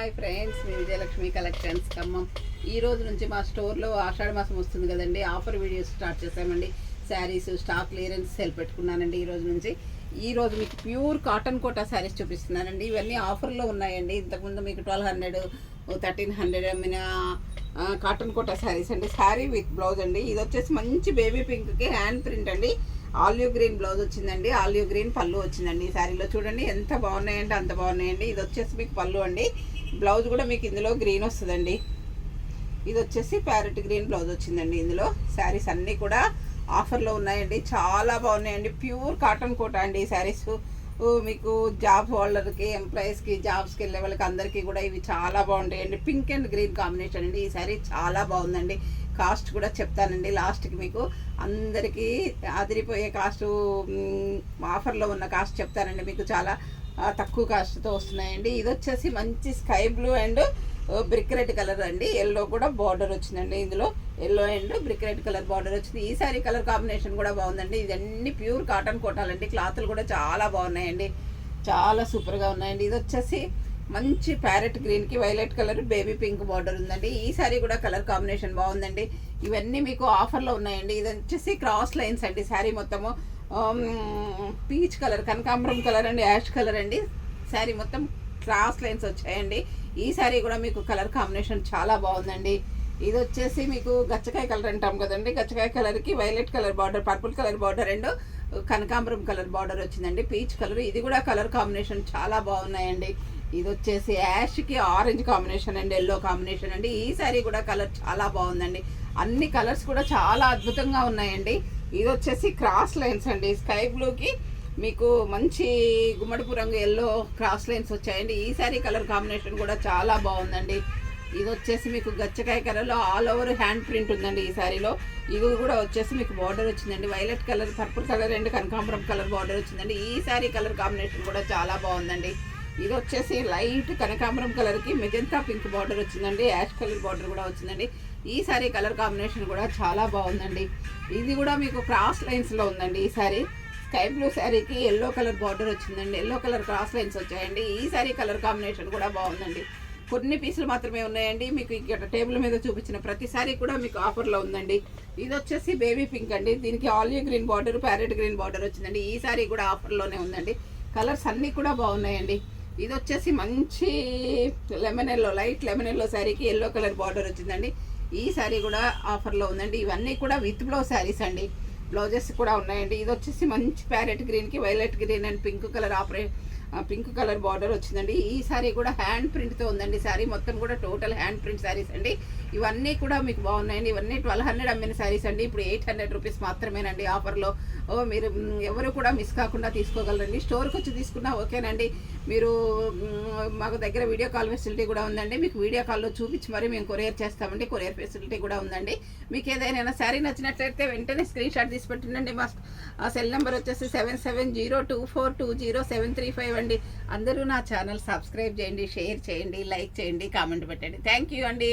Hi friends, మీ Vijayalakshmi collections Khammam. ఈ రోజు నుంచి మా స్టోర్లో ఆషాఢ మాసం వస్తుంది కదండి, ఆఫర్ వీడియోస్ స్టార్ట్ చేసామండి. శారీస్ స్టాక్ క్లియరెన్స్ సేల్ పెట్టుకున్నానండి. ఈ రోజు నుంచి ఈరోజు మీకు ప్యూర్ కాటన్ కోటా శారీస్ చూపిస్తున్నానండి. ఇవన్నీ ఆఫర్లో ఉన్నాయండి. ఇంతకుముందు మీకు 1200 1300 అమ్మిన కాటన్ కోటా శారీస్ అండి. శారీ విత్ బ్లౌజ్ అండి. ఇది వచ్చేసి మంచి బేబీ పింక్కి హ్యాండ్ ప్రింట్ అండి. ఆలివ్ గ్రీన్ బ్లౌజ్ వచ్చిందండి, ఆలివ్ గ్రీన్ పళ్ళు వచ్చిందండి. ఈ శారీలో చూడండి ఎంత బాగున్నాయంటే అంత బాగున్నాయండి. ఇది వచ్చేసి మీకు పళ్ళు అండి. బ్లౌజ్ కూడా మీకు ఇందులో గ్రీన్ వస్తుందండి. ఇది వచ్చేసి ప్యారెట్ గ్రీన్ బ్లౌజ్ వచ్చిందండి. ఇందులో శారీస్ అన్నీ కూడా ఆఫర్లో ఉన్నాయండి. చాలా బాగున్నాయండి. ప్యూర్ కాటన్ కోటా అండి. ఈ శారీస్ మీకు జాబ్ హోల్డర్కి, ఎంప్లాయీస్కి, జాబ్స్కి వెళ్ళే వాళ్ళకి అందరికీ కూడా ఇవి చాలా బాగుంటాయండి. పింక్ అండ్ గ్రీన్ కాంబినేషన్ అండి. ఈ శారీ చాలా బాగుందండి. కాస్ట్ కూడా చెప్తానండి లాస్ట్కి. మీకు అందరికీ అదిరిపోయే కాస్ట్, ఆఫర్లో ఉన్న కాస్ట్ చెప్తానండి. మీకు చాలా తక్కువ కాస్ట్తో వస్తున్నాయండి. ఇది వచ్చేసి మంచి sky blue and brick red colour అండి. ఎల్లో కూడా బార్డర్ వచ్చిందండి. ఇందులో yellow and brick red colour border వచ్చింది. ఈ సారీ కలర్ కాంబినేషన్ కూడా బాగుందండి. ఇదన్నీ ప్యూర్ కాటన్ కోటాలండి. క్లాత్లు కూడా చాలా బాగున్నాయండి, చాలా సూపర్గా ఉన్నాయండి. ఇది వచ్చేసి మంచి ప్యారెట్ గ్రీన్కి violet colour baby pink border ఉందండి. ఈ సారీ కూడా కలర్ కాంబినేషన్ బాగుందండి. ఇవన్నీ మీకు ఆఫర్లో ఉన్నాయండి. ఇది వచ్చేసి క్రాస్ లైన్స్ అండి. శారీ మొత్తము పీచ్ కలర్, కనకాంబరం కలర్ అండి, యాష్ కలర్ అండి. శారీ మొత్తం క్రాస్ లైన్స్ వచ్చాయండి. ఈ శారీ కూడా మీకు కలర్ కాంబినేషన్ చాలా బాగుందండి. ఇది వచ్చేసి మీకు గచ్చకాయ కలర్ అంటాం కదండి. గచ్చకాయ కలర్కి violet colour border, purple colour border and కనకాంబరం కలర్ బార్డర్ వచ్చిందండి. Peach colour. ఇది కూడా కలర్ కాంబినేషన్ చాలా బాగున్నాయండి. ఇది వచ్చేసి యాష్కి ఆరెంజ్ కాంబినేషన్ అండి, ఎల్లో కాంబినేషన్ అండి. ఈ శారీ కూడా కలర్ చాలా బాగుందండి. అన్ని కలర్స్ కూడా చాలా అద్భుతంగా ఉన్నాయండి. ఇది వచ్చేసి క్రాస్ లైన్స్ అండి. స్కై బ్లూకి మీకు మంచి గుమ్మడిపు రంగు ఎల్లో క్రాస్ లైన్స్ వచ్చాయండి. ఈ శారీ కలర్ కాంబినేషన్ కూడా చాలా బాగుందండి. ఇది వచ్చేసి మీకు గచ్చకాయ కలర్లో ఆల్ ఓవర్ హ్యాండ్ ప్రింట్ ఉందండి. ఈ శారీలో ఇది కూడా వచ్చేసి మీకు బార్డర్ వచ్చిందండి. Violet colour, purple colour and కనకాంబరం కలర్ బార్డర్ వచ్చిందండి. ఈ శారీ కలర్ కాంబినేషన్ కూడా చాలా బాగుందండి. ఇది వచ్చేసి లైట్ కనకాంబరం కలర్కి మెజంతా పింక్ బార్డర్ వచ్చిందండి. యాష్ కలర్ బార్డర్ కూడా వచ్చిందండి. ఈ శారీ కలర్ కాంబినేషన్ కూడా చాలా బాగుందండి. ఇది కూడా మీకు క్రాస్ లైన్స్లో ఉందండి. ఈ శారీ స్కై బ్లూ శారీకి ఎల్లో కలర్ బార్డర్ వచ్చిందండి. ఎల్లో కలర్ క్రాస్ లైన్స్ వచ్చాయండి. ఈ శారీ కలర్ కాంబినేషన్ కూడా బాగుందండి. కొన్ని పీసులు మాత్రమే ఉన్నాయండి. మీకు ఇక్కడ టేబుల్ మీద చూపించిన ప్రతి శారీ కూడా మీకు ఆఫర్లో ఉందండి. ఇది వచ్చేసి బేబీ పింక్ అండి. దీనికి olive green border, parrot green border వచ్చిందండి. ఈ శారీ కూడా ఆఫర్లోనే ఉందండి. కలర్స్ అన్నీ కూడా బాగున్నాయండి. ఇది వచ్చేసి మంచి lemon yellow, light lemon yellow శారీకి ఎల్లో కలర్ బార్డర్ వచ్చిందండి. ఈ శారీ కూడా ఆఫర్లో ఉందండి. ఇవన్నీ కూడా విత్ బ్లౌజ్ శారీస్ అండి. బ్లౌజెస్ కూడా ఉన్నాయండి. ఇది వచ్చేసి మంచి ప్యారెట్ గ్రీన్కి violet green and pink colour border వచ్చిందండి. ఈ శారీ కూడా హ్యాండ్ ప్రింట్తో ఉందండి. శారీ మొత్తం కూడా టోటల్ హ్యాండ్ ప్రింట్ శారీస్ అండి. ఇవన్నీ కూడా మీకు బాగున్నాయండి. ఇవన్నీ 1200 అమ్మిన శారీస్ అండి. ఇప్పుడు 800 రూపీస్ మాత్రమేనండి ఆఫర్లో. మీరు ఎవరు కూడా మిస్ కాకుండా తీసుకోగలరండి. స్టోర్కి వచ్చి తీసుకున్నా ఓకేనండి. మీరు మాకు దగ్గర వీడియో కాల్ ఫెసిలిటీ కూడా ఉందండి. మీకు వీడియో కాల్లో చూపించి మరి మేము కొరియర్ చేస్తామండి. కొరియర్ ఫెసిలిటీ కూడా ఉందండి. మీకు ఏదైనా శారీ నచ్చినట్లయితే వెంటనే స్క్రీన్ షాట్ తీసి పెట్టండి. మా సెల్ నెంబర్ వచ్చేసి 7702420735 అండి. అందరూ నా ఛానల్ సబ్స్క్రైబ్ చేయండి, షేర్ చేయండి, లైక్ చేయండి, కామెంట్ పెట్టండి. థ్యాంక్ యూ అండి.